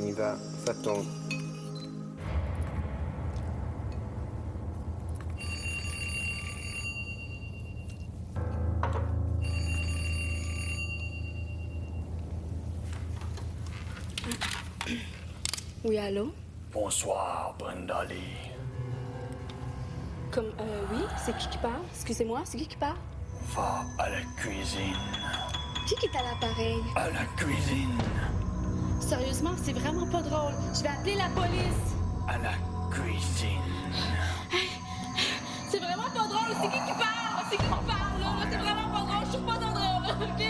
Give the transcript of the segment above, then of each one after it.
y va, ça tourne. Oui, allô? Bonsoir, Brenda Lee. Oui, c'est qui parle? Excusez-moi, c'est qui parle? Va à la cuisine. Qui est à l'appareil? À la cuisine. Sérieusement, c'est vraiment pas drôle. Je vais appeler la police. À la cuisine. Hey, c'est vraiment pas drôle. C'est qui parle? C'est qui parle, là? C'est vraiment pas drôle. Je suis pas tant drôle, OK?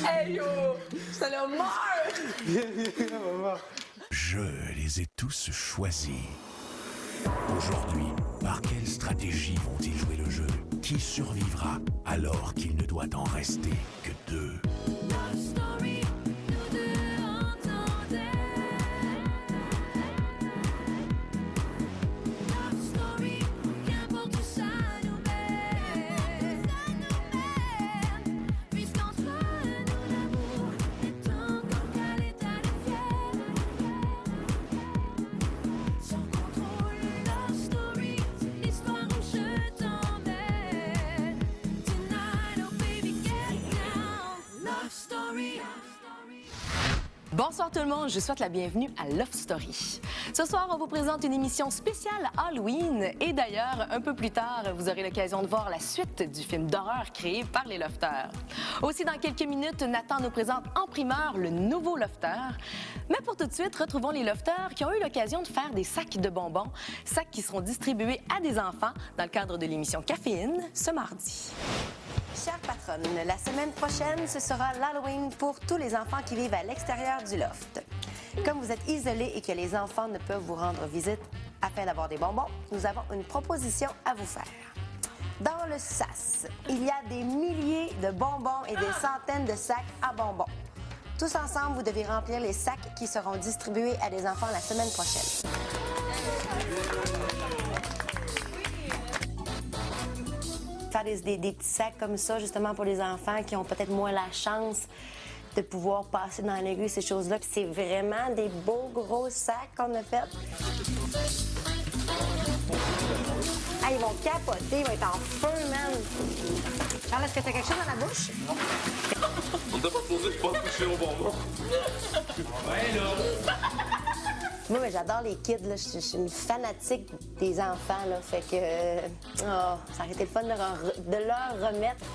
Hey yo! Ça le meurt! Je les ai tous choisis. Aujourd'hui, par quelle stratégie vont-ils jouer le jeu? Qui survivra alors qu'il ne doit en rester que deux? Bonsoir tout le monde, je souhaite la bienvenue à Love Story. Ce soir, on vous présente une émission spéciale Halloween et d'ailleurs, un peu plus tard, vous aurez l'occasion de voir la suite du film d'horreur créé par les Lofters. Aussi, dans quelques minutes, Nathan nous présente en primeur le nouveau Lofter. Mais pour tout de suite, retrouvons les Lofters qui ont eu l'occasion de faire des sacs de bonbons, sacs qui seront distribués à des enfants dans le cadre de l'émission Caféine ce mardi. Chère patronne, la semaine prochaine, ce sera l'Halloween pour tous les enfants qui vivent à l'extérieur du loft. Comme vous êtes isolés et que les enfants ne peuvent vous rendre visite afin d'avoir des bonbons, nous avons une proposition à vous faire. Dans le SAS, il y a des milliers de bonbons et des centaines de sacs à bonbons. Tous ensemble, vous devez remplir les sacs qui seront distribués à des enfants la semaine prochaine. Faire des petits sacs comme ça, justement, pour les enfants qui ont peut-être moins la chance de pouvoir passer dans les rues, ces choses-là. C'est vraiment des beaux gros sacs qu'on a faits. Ah, ils vont capoter, ils vont être en feu, man. Charles, est-ce que t'as quelque chose dans la bouche? On t'a pas posé de pas toucher au bonbon. Ouais, là. Moi, mais j'adore les kids, là. Je suis une fanatique des enfants, là. Fait que... ça aurait été le fun de leur remettre.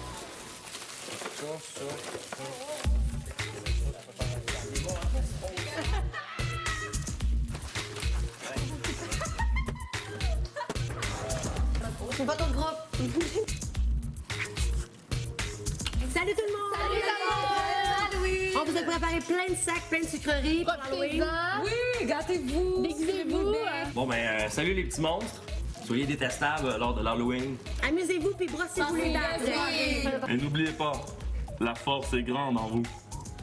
C'est pas ton groupe. Salut tout le monde! Salut tout le monde! Halloween! On vous a préparé plein de sacs, plein de sucreries pour Halloween. Oui, gâtez-vous! Déguisez-vous! Bon, ben, salut les petits monstres. Soyez détestables lors de l'Halloween. Amusez-vous puis brossez-vous les dents. Et n'oubliez pas, la force est grande en vous.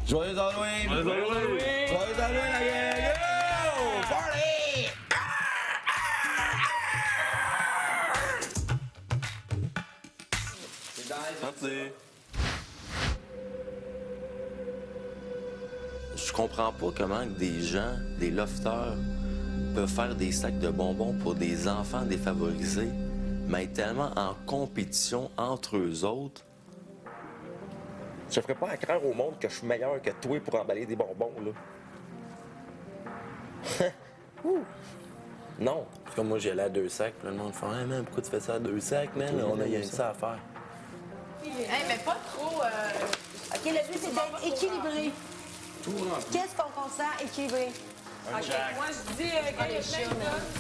Joyeux Halloween! Joyeux Halloween! Joyeux Halloween, la gang! Yo! Party! Merci. Je comprends pas comment des gens, des lofters, peuvent faire des sacs de bonbons pour des enfants défavorisés, mais être tellement en compétition entre eux autres. Je ferais pas croire au monde que je suis meilleur que toi pour emballer des bonbons, là. Ouh. Non. C'est comme moi, j'y allais à 2 sacs, puis le monde fait « Hey, man, pourquoi tu fais ça à 2 sacs, man? On a rien que ça à faire. » Hey, mais pas trop. OK, le but, c'est d'être équilibré. Qu'est-ce qu'on considère équilibré? Ok, moi je dis qu'il y a plein de gars.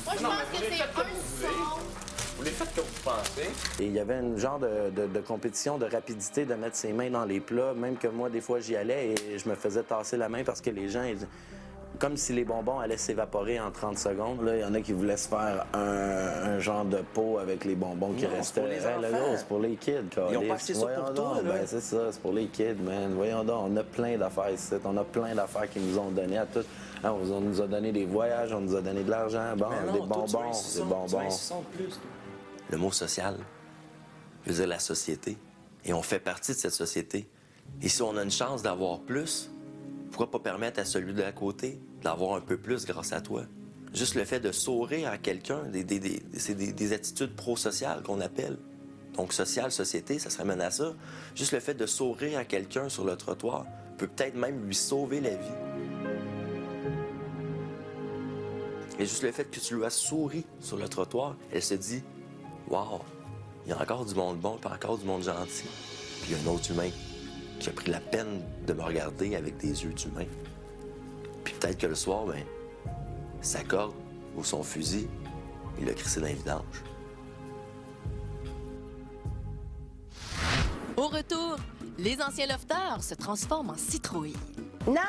Moi je pense que c'est un son. Vous les faites comme vous pensez. Et il y avait une genre de compétition de rapidité de mettre ses mains dans les plats, même que moi, des fois, j'y allais et je me faisais tasser la main parce que les gens, comme si les bonbons allaient s'évaporer en 30 secondes. Là, il y en a qui voulaient se faire un genre de pot avec les bonbons qui restaient. C'est pour les enfants. C'est pour les kids, Ils ont pas acheté ça pour toi, là. Ben, c'est ça, c'est pour les kids, man. Voyons donc, on a plein d'affaires ici. On a plein d'affaires qu'ils nous ont données à tous. Hein, on nous a donné des voyages, on nous a donné de l'argent, bon, Mais non, des toi, bonbons, tu veux un six des cents, bonbons. tu veux un 600 de plus. Le mot social veut dire la société. Et on fait partie de cette société. Et si on a une chance d'avoir plus, pourquoi pas permettre à celui de l'à côté d'avoir un peu plus grâce à toi? Juste le fait de sourire à quelqu'un, c'est des attitudes pro-sociales qu'on appelle. Donc, social, société, ça se ramène à ça. Juste le fait de sourire à quelqu'un sur le trottoir peut peut-être même lui sauver la vie. Et juste le fait que tu lui as souri sur le trottoir, elle se dit « Wow, il y a encore du monde bon, puis encore du monde gentil. » Puis il y a un autre humain qui a pris la peine de me regarder avec des yeux d'humain. Puis peut-être que le soir, ben, sa corde ou son fusil, il l'a crissé dans les vidanges. Au retour, les anciens lofters se transforment en citrouilles. Non!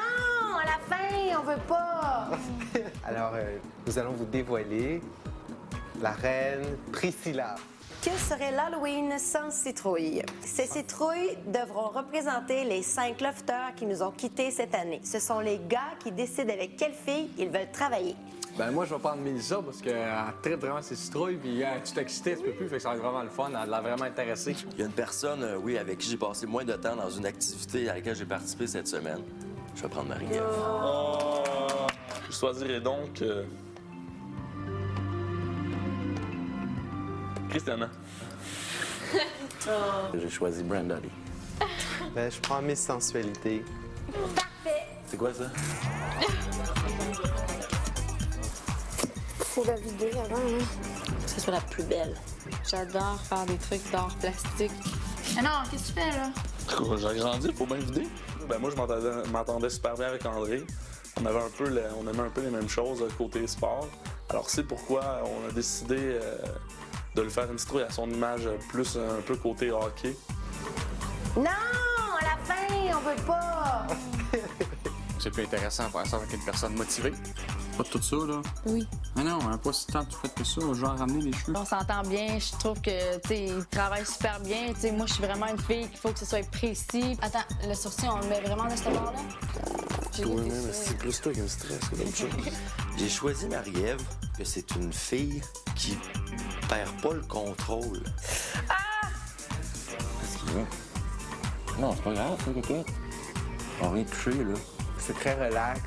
À la fin, on veut pas! Alors, nous allons vous dévoiler la reine Priscilla. Que serait l'Halloween sans citrouilles? Ces citrouilles devront représenter les 5 lofters qui nous ont quittés cette année. Ce sont les gars qui décident avec quelle fille ils veulent travailler. Ben moi, je vais prendre Mélissa parce qu'elle tripe vraiment ses citrouilles, puis tu t'excitais, tu peux plus, fait que ça va être vraiment le fun, elle a l'air vraiment intéressée. Il y a une personne, oui, avec qui j'ai passé moins de temps dans une activité à laquelle j'ai participé cette semaine. Je vais prendre Marie-Ève. Oh. Je choisirais donc... Christiana. J'ai choisi Brenda Lee. Ben, je prends Miss Sensualité. Parfait! C'est quoi ça? Faut la vider avant, hein. Que ce soit la plus belle. J'adore faire des trucs d'art plastique. Mais non, qu'est-ce que tu fais, là? J'ai grandi, faut bien vider. Ben moi, je m'entendais super bien avec André. On aimait un peu les mêmes choses côté sport. Alors c'est pourquoi on a décidé de le faire une citrouille à son image plus un peu côté hockey. Non! À la fin, on veut pas! C'est plus intéressant de faire ça avec une personne motivée. Pas tout ça, là. Oui. Mais non, pas si tant tu fais que ça, genre ramener les cheveux. On s'entend bien, je trouve que, tu sais, il travaille super bien. Tu sais, moi, je suis vraiment une fille qu'il faut que ce soit précis. Attends, le sourcil, on le met vraiment de ce bord-là? Oui, mais c'est plus toi qui me stresse que d'autres choses. J'ai choisi Marie-Ève, que c'est une fille qui perd pas le contrôle. Qu'est-ce qu'il y a? Non, c'est pas grave, ça, cocotte. On vient de toucher, là. C'est très relax.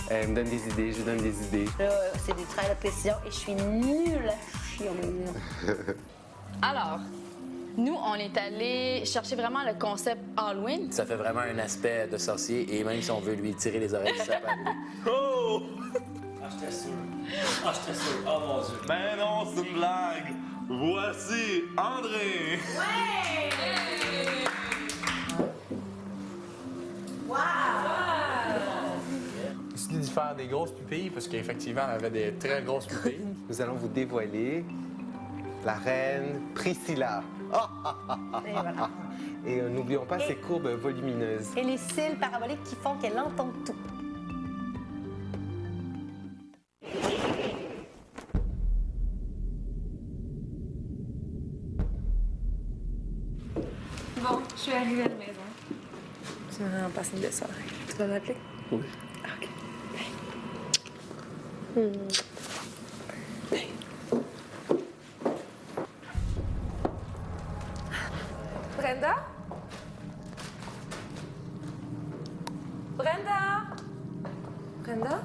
Elle me donne des idées, je lui donne des idées. Là, c'est du travail de précision et je suis nulle à chier. Alors, nous, on est allé chercher vraiment le concept Halloween. Ça fait vraiment un aspect de sorcier et même si on veut lui tirer les oreilles, ça peut arriver. Oh! Ah, j'étais sûr. Oh mon Dieu. Ben non, c'est une blague. Voici André. J'ai décidé d'y faire des grosses pupilles parce qu'effectivement, elle avait des très grosses pupilles. Nous allons vous dévoiler la reine Priscilla. Et voilà. Et n'oublions pas ses courbes volumineuses. Et les cils paraboliques qui font qu'elle entend tout. Bon, je suis arrivée à la maison. C'est vraiment pas signe de soirée. Tu vas m'appeler? Oui. OK. Brenda? Brenda? Brenda?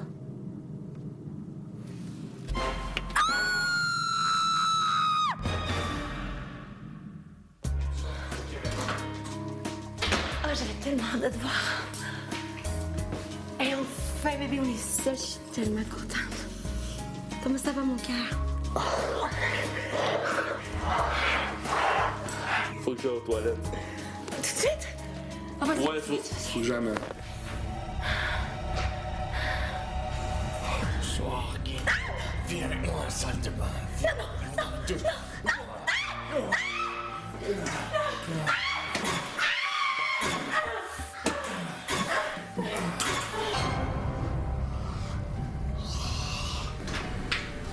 contente de te voir. Hey, enfin, bébé, on est seuls. Je suis tellement contente. Comment ça va, mon cœur? Faut que j'aille aux toilettes. Tout de suite? Ah, vas-y. Ouais, faut que jamais. Bonsoir, Guy. Viens avec moi, salle de bain.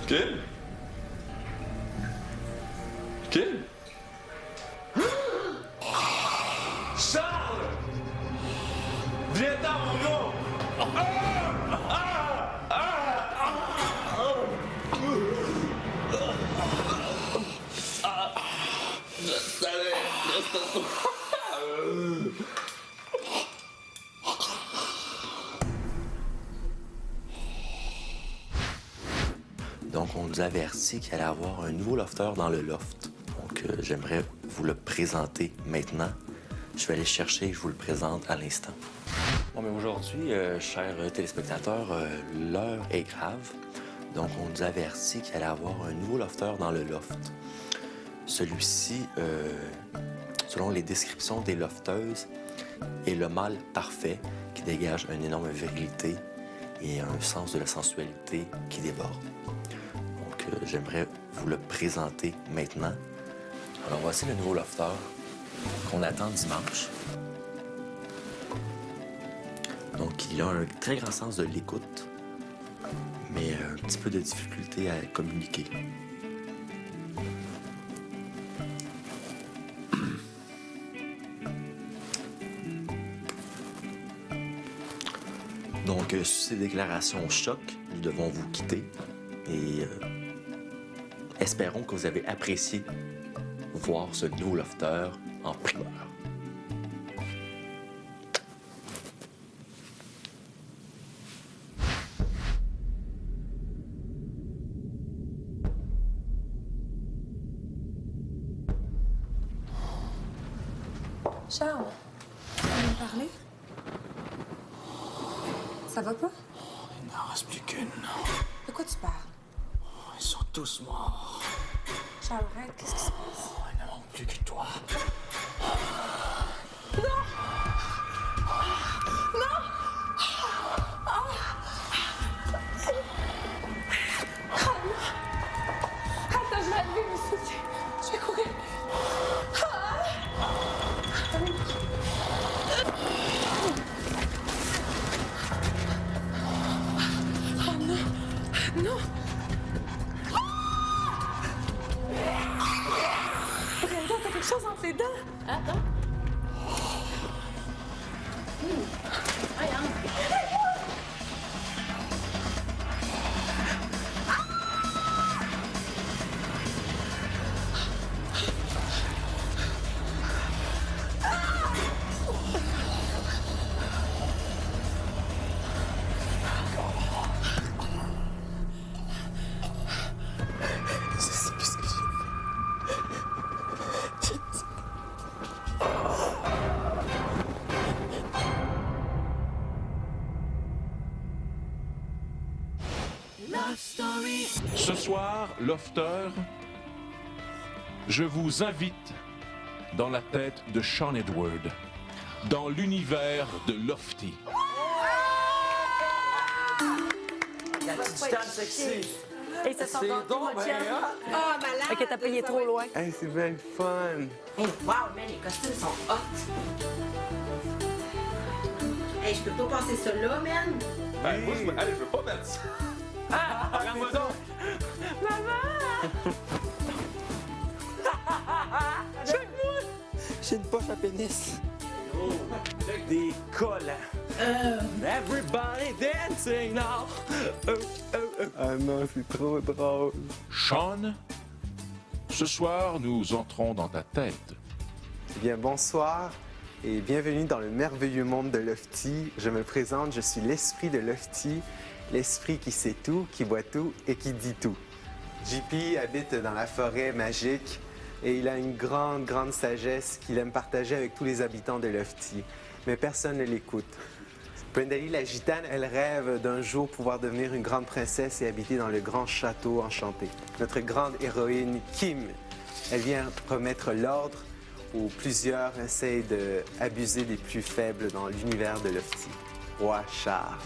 Kim? Kim? Charles! Viens-t'en, mon gars! Je savais, Donc, on nous avertit qu'il allait y avoir un nouveau lofteur dans le loft. Donc, j'aimerais vous le présenter maintenant. Je vais aller chercher et je vous le présente à l'instant. Bon, mais aujourd'hui, chers téléspectateurs, l'heure est grave. Donc, on nous avertit qu'il allait y avoir un nouveau lofteur dans le loft. Celui-ci, selon les descriptions des lofteuses, est le mâle parfait qui dégage une énorme virilité et un sens de la sensualité qui déborde. Donc, j'aimerais vous le présenter maintenant. Alors, voici le nouveau lofteur qu'on attend dimanche. Donc, il a un très grand sens de l'écoute, mais un petit peu de difficulté à communiquer. Donc, sur ces déclarations choc, nous devons vous quitter et espérons que vous avez apprécié voir ce nouveau lofteur en primeur. Charles, tu veux me parler? Ça va pas? Il n'en reste plus qu'une. De quoi tu parles? Ils sont tous morts. Charles, arrête, qu'est-ce qui se passe? Il ne manque plus que toi. Non! Non! Attends, je vais arriver, mais je vais courir. Oh non! Non! Brenda, t'as quelque chose entre les dents? Attends. Ce soir, Lofter, je vous invite dans la tête de Sean Edward, dans l'univers de Lofty. La petite table sexy. Et ça sent encore tout, Ah, malade! Ok, t'as payé trop loin. Hey, c'est bien le fun. Hey, wow, man, les costumes sont hot. Hey, je peux pas passer ça là, man. Ben, moi, allez, je veux pas mettre ça. Ah, regarde-moi ça. J'ai une poche à pénis. Oh, avec des collants. Everybody dancing now. Ah non, c'est trop drôle. Sean, ce soir, nous entrons dans ta tête. Eh bien, bonsoir et bienvenue dans le merveilleux monde de Lofty. Je me présente, je suis l'esprit de Lofty, l'esprit qui sait tout, qui voit tout et qui dit tout. JP habite dans la forêt magique et il a une grande sagesse qu'il aime partager avec tous les habitants de Lofty. mais personne ne l'écoute. Brendali la gitane, elle rêve d'un jour pouvoir devenir une grande princesse et habiter dans le grand château enchanté. Notre grande héroïne, Kim, elle vient remettre l'ordre où plusieurs essayent d'abuser des plus faibles dans l'univers de Lofty. Roi Charles.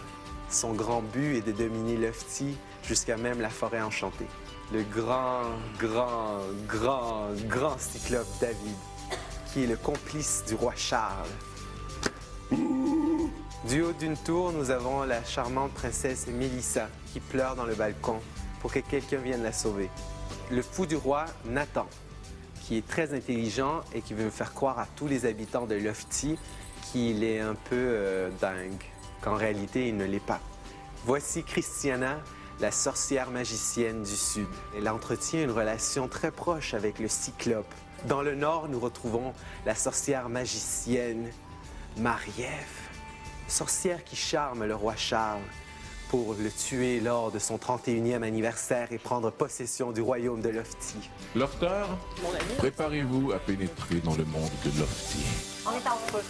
Son grand but est de dominer Lofty jusqu'à même la forêt enchantée. Le grand cyclope David, qui est le complice du roi Charles. Du haut d'une tour, nous avons la charmante princesse Mélissa qui pleure dans le balcon pour que quelqu'un vienne la sauver. Le fou du roi, Nathan, qui est très intelligent et qui veut faire croire à tous les habitants de Lofty qu'il est un peu dingue, qu'en réalité, il ne l'est pas. Voici Christiana, la sorcière magicienne du Sud. Elle entretient une relation très proche avec le Cyclope. Dans le Nord, nous retrouvons la sorcière magicienne Marie-Ève, sorcière qui charme le roi Charles pour le tuer lors de son 31e anniversaire et prendre possession du royaume de Lofty. Lofters, préparez-vous à pénétrer dans le monde de Lofty. On est en feu.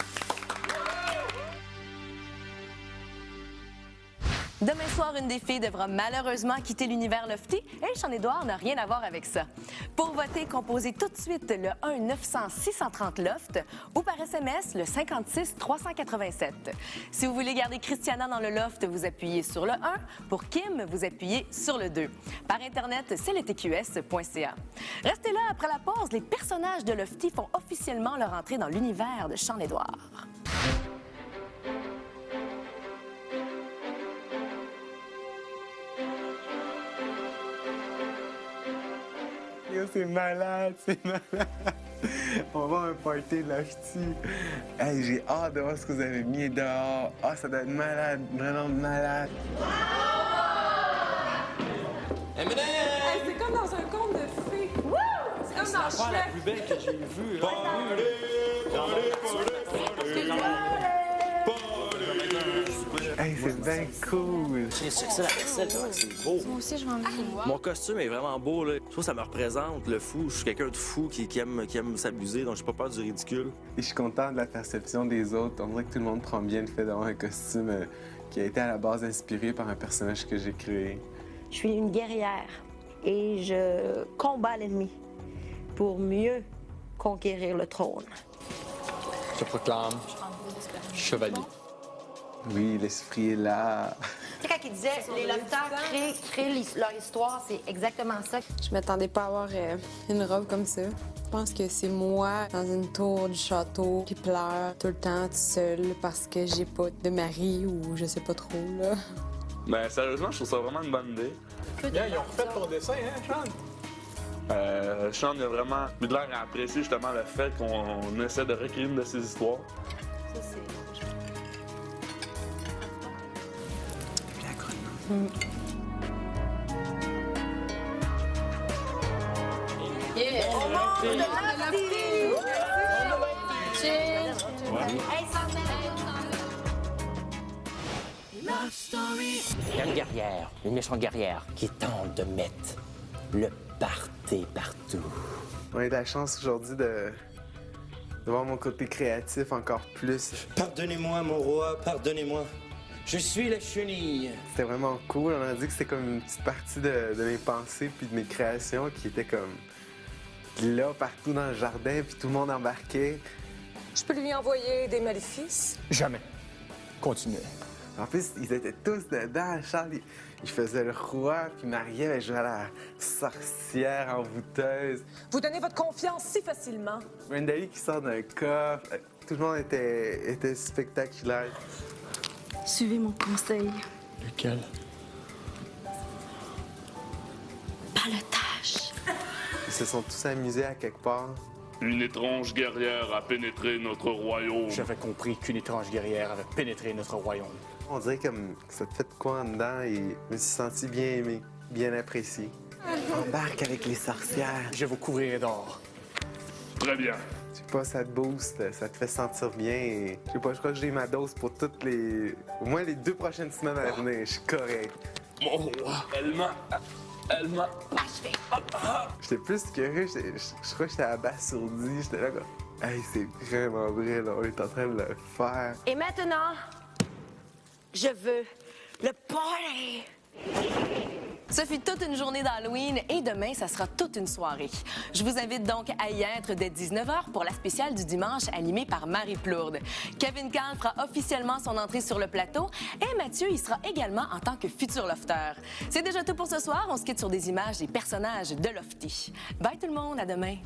Demain soir, une des filles devra malheureusement quitter l'univers Lofty et Jean-Édouard n'a rien à voir avec ça. Pour voter, composez tout de suite le 1-900-630-LOFT ou par SMS le 56-387. Si vous voulez garder Christiana dans le Loft, vous appuyez sur le 1. Pour Kim, vous appuyez sur le 2. Par Internet, c'est le tqs.ca. Restez là, après la pause, les personnages de Lofty font officiellement leur entrée dans l'univers de Jean-Édouard. Yo, c'est malade, c'est malade. On va à un party de Lofty. Hey, j'ai hâte de voir ce que vous avez mis dehors. Ah, ça doit être malade, vraiment malade. Hey, c'est comme dans un conte de fées. C'est comme dans C'est la Shrek. plus belle que j'ai vue. Hey, c'est bien cool. C'est ça la vaisselle, comment c'est beau. Moi aussi, je vais en vivre. Mon costume est vraiment beau, là. Je trouve que ça me représente, le fou. Je suis quelqu'un de fou qui aime s'amuser, donc j'ai pas peur du ridicule. Et je suis content de la perception des autres. On dirait que tout le monde prend bien le fait d'avoir un costume qui a été à la base inspiré par un personnage que j'ai créé. Je suis une guerrière et je combats l'ennemi pour mieux conquérir le trône. Je proclame chevalier. Oui, l'esprit est là. Tu sais, quand il disait les lofters créent leur histoire, c'est exactement ça. Je m'attendais pas à avoir une robe comme ça. Je pense que c'est moi dans une tour du château qui pleure tout le temps toute seule parce que j'ai pas de mari ou je sais pas trop, là. Ben, sérieusement, je trouve ça vraiment une bonne idée. Bien, ils ont refait ton dessin, hein, Sean? Sean a vraiment eu de l'air à apprécier justement le fait qu'on essaie de recréer une de ses histoires. Ça, c'est... Yeah! Au monde de Lofty! Cheers! Hey, Il y a une guerrière, une méchante guerrière, qui tente de mettre le party partout. On a eu la chance aujourd'hui de voir mon côté créatif encore plus. Pardonnez-moi, mon roi, pardonnez-moi. Je suis la chenille. C'était vraiment cool. On a dit que c'était comme une petite partie de mes pensées puis de mes créations qui étaient comme là, partout dans le jardin, puis tout le monde embarquait. Je peux lui envoyer des maléfices? Jamais. Continuez. En plus, ils étaient tous dedans. Charles, il faisait le roi, puis Marie-Ève, elle jouait à la sorcière envoûteuse. Vous donnez votre confiance si facilement. Brendali qui sort d'un coffre. Tout le monde était spectaculaire. Suivez mon conseil. Lequel? Balotage. Ils se sont tous amusés à quelque part. Une étrange guerrière a pénétré notre royaume. J'avais compris qu'une étrange guerrière avait pénétré notre royaume. On dirait comme que ça te fait de quoi en dedans et je me suis senti bien aimé, bien apprécié. Embarque avec les sorcières. Je vous couvrirai d'or. Très bien. Je sais pas, ça te booste, ça te fait sentir bien et je sais pas, je crois que j'ai ma dose pour toutes les... au moins les 2 prochaines semaines à venir, je suis correct. Mon roi, elle m'a... J'étais plus curieux, je crois que j'étais abasourdi, j'étais là comme... Hey, c'est vraiment vrai, là. On est en train de le faire. Et maintenant, je veux le party! Ce fut toute une journée d'Halloween et demain, ça sera toute une soirée. Je vous invite donc à y être dès 19h pour la spéciale du dimanche animée par Marie Plourde. Kevin Kahn fera officiellement son entrée sur le plateau et Mathieu y sera également en tant que futur lofteur. C'est déjà tout pour ce soir. On se quitte sur des images des personnages de Lofty. Bye tout le monde, à demain.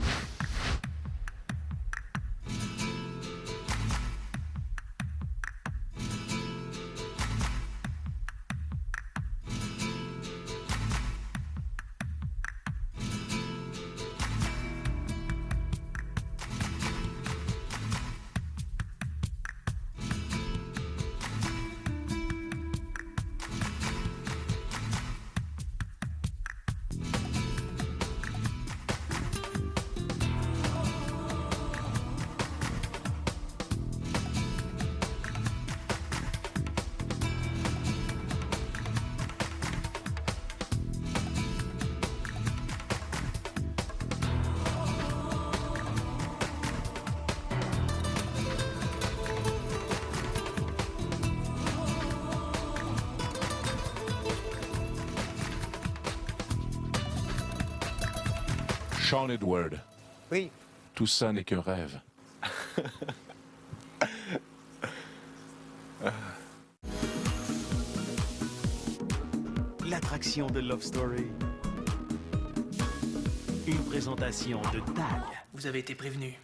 Sean Edward. Oui. Tout ça n'est qu'un rêve. L'attraction de Love Story. Une présentation de TAG. Vous avez été prévenu.